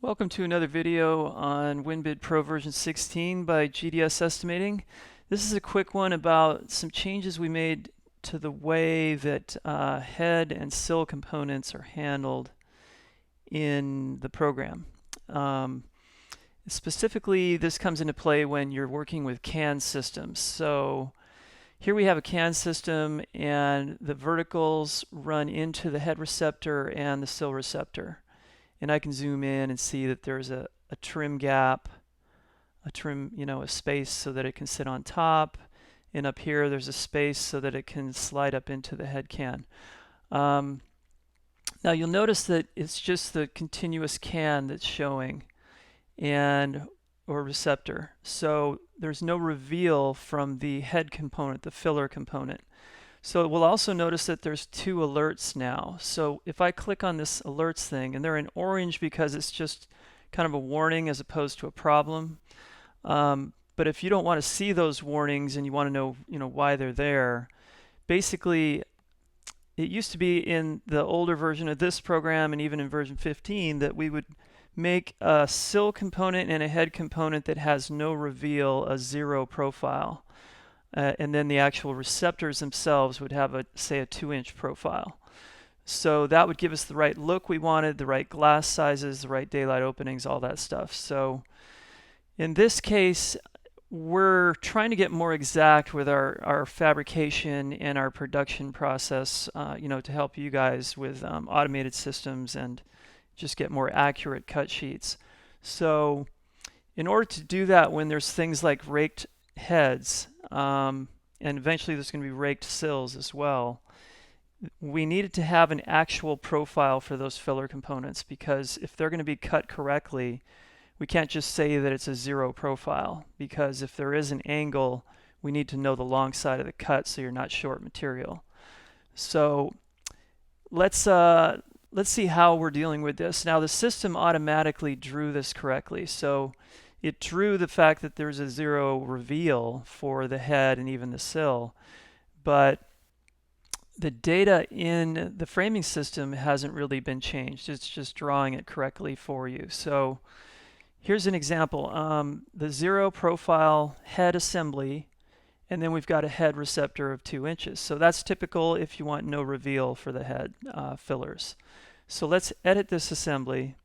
Welcome to another video on WinBid Pro version 16 by GDS Estimating. This is a quick one about some changes we made to the way that head and sill components are handled in the program. Specifically, this comes into play when you're working with CAN systems. So here we have a CAN system and the verticals run into the head receptor and the sill receptor. And I can zoom in and see that there's a trim gap, a space so that it can sit on top. And up here, there's a space so that it can slide up into the head can. Now you'll notice that it's just the continuous can that's showing or receptor. So there's no reveal from the head component, the filler component. So we'll also notice that there's two alerts now. So if I click on this alerts thing, and they're in orange because it's just kind of a warning as opposed to a problem. But if you don't want to see those warnings and you want to know, why they're there, basically it used to be in the older version of this program and even in version 15 that we would make a sill component and a head component that has no reveal a 0 profile. And then the actual receptors themselves would have say a 2-inch profile. So that would give us the right look we wanted, the right glass sizes, the right daylight openings, all that stuff. So in this case, we're trying to get more exact with our fabrication and our production process, to help you guys with automated systems and just get more accurate cut sheets. So in order to do that, when there's things like raked heads, and eventually there's going to be raked sills as well, we needed to have an actual profile for those filler components, because if they're going to be cut correctly, we can't just say that it's a 0 profile, because if there is an angle, we need to know the long side of the cut so you're not short material. So let's see how we're dealing with this. Now the system automatically drew this correctly. So it drew the fact that there's a 0 reveal for the head and even the sill, but the data in the framing system hasn't really been changed. It's just drawing it correctly for you. So here's an example. The 0 profile head assembly, and then we've got a head receptor of 2 inches. So that's typical if you want no reveal for the head fillers. So let's edit this assembly.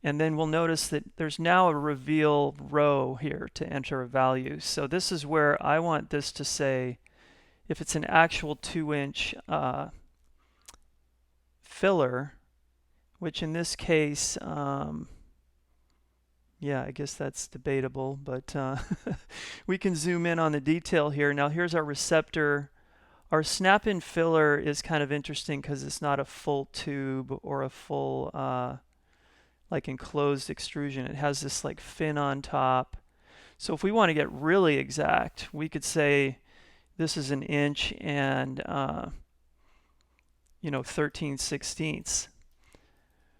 And then we'll notice that there's now a reveal row here to enter a value. So this is where I want this to say, if it's an actual 2-inch filler, which in this case, yeah, I guess that's debatable, but we can zoom in on the detail here. Now here's our receptor. Our snap-in filler is kind of interesting because it's not a full tube or a full like enclosed extrusion. It has this like fin on top. So if we want to get really exact, we could say this is 1 inch and 13/16.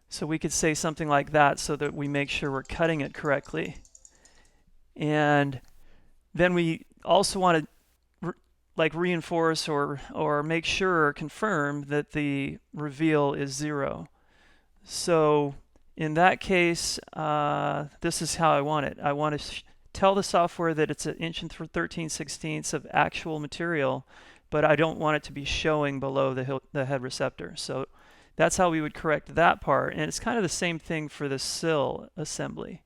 So we could say something like that so that we make sure we're cutting it correctly. And then we also want to reinforce or make sure or confirm that the reveal is 0. So in that case, this is how I want it. I want to tell the software that it's 1 inch and 13/16 of actual material, but I don't want it to be showing below the head receptor. So that's how we would correct that part. And it's kind of the same thing for the sill assembly.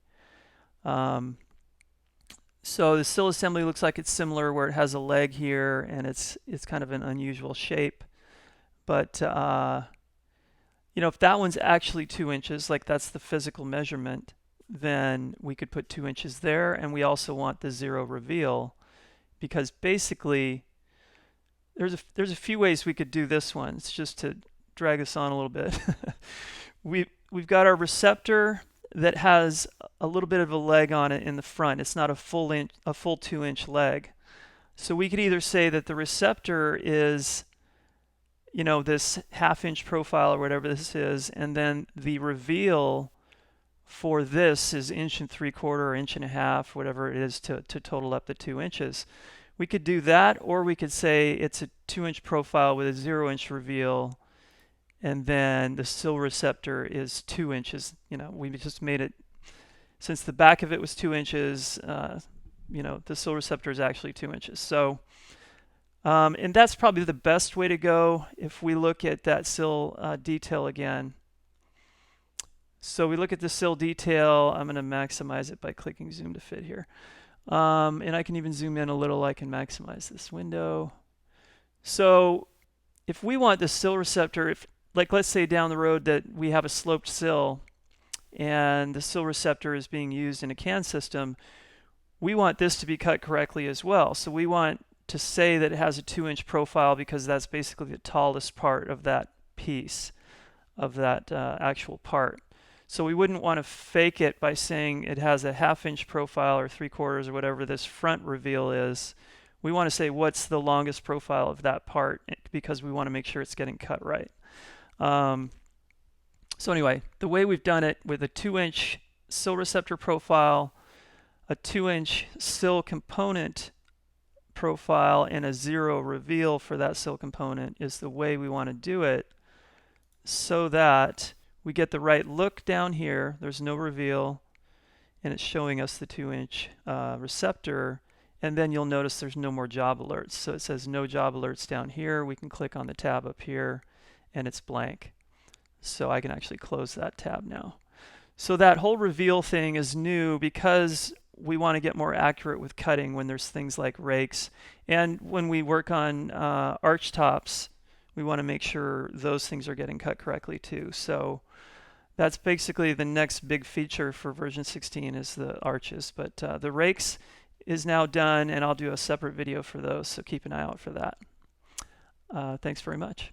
So the sill assembly looks like it's similar, where it has a leg here and it's kind of an unusual shape. But if that one's actually 2 inches, like that's the physical measurement, then we could put 2 inches there. And we also want the 0 reveal, because basically there's a few ways we could do this one. It's just to drag this on a little bit. We've got our receptor that has a little bit of a leg on it in the front. It's not a full 2-inch leg. So we could either say that the receptor is this 1/2-inch profile or whatever this is, and then the reveal for this is 1 3/4 or 1.5 inches, whatever it is to total up the 2 inches. We could do that, or we could say it's a 2-inch profile with a 0-inch reveal, and then the sill receptor is 2 inches. We just made it, since the back of it was 2 inches, the sill receptor is actually 2 inches. So, and that's probably the best way to go. If we look at that sill detail again, so we look at the sill detail. I'm going to maximize it by clicking zoom to fit here. And I can even zoom in a little. I can maximize this window. So if we want the sill receptor, like let's say down the road that we have a sloped sill and the sill receptor is being used in a can system, we want this to be cut correctly as well. So we want to say that it has a 2-inch profile because that's basically the tallest part of that piece, of that actual part. So we wouldn't want to fake it by saying it has a 1/2 inch profile or 3/4 or whatever this front reveal is. We want to say what's the longest profile of that part because we want to make sure it's getting cut right. So anyway, the way we've done it with a 2-inch sill receptor profile, a 2-inch sill component profile, and a 0 reveal for that sill component is the way we want to do it, so that we get the right look down here. There's no reveal, and it's showing us the 2-inch receptor. And then you'll notice there's no more job alerts. So it says no job alerts down here. We can click on the tab up here, and it's blank. So I can actually close that tab now. So that whole reveal thing is new because we want to get more accurate with cutting when there's things like rakes. And when we work on arch tops, we want to make sure those things are getting cut correctly too. So that's basically the next big feature for version 16 is the arches. But the rakes is now done, and I'll do a separate video for those, so keep an eye out for that. Thanks very much.